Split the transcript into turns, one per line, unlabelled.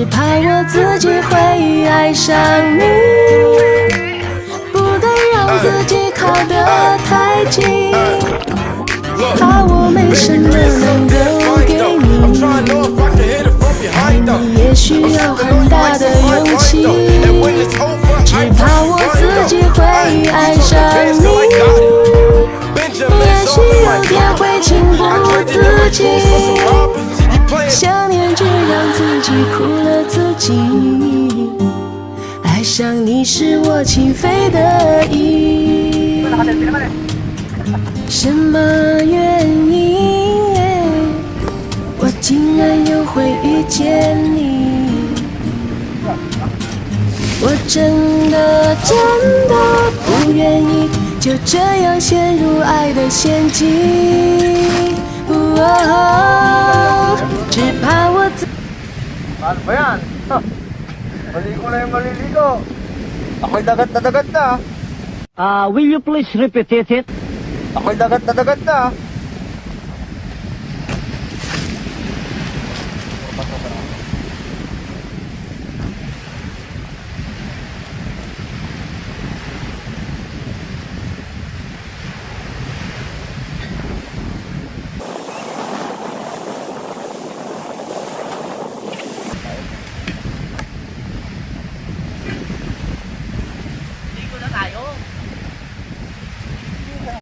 只怕我自己会爱上你，不敢让自己靠得太近，怕我没什么能够给你，爱你也需要很大的勇气，只怕我自己会爱上你，也许有天会情不自禁，想念只让自己苦了自己，爱上你是我情非得已，什么原因我竟然又会遇见你，我真的不愿意就这样陷入爱的陷阱，只怕我自
Ano ba yan? Maligo na yung maliligo. Ako'y dagat na dagat na.
Will you please repeat it?
Ako'y dagat na dagat na.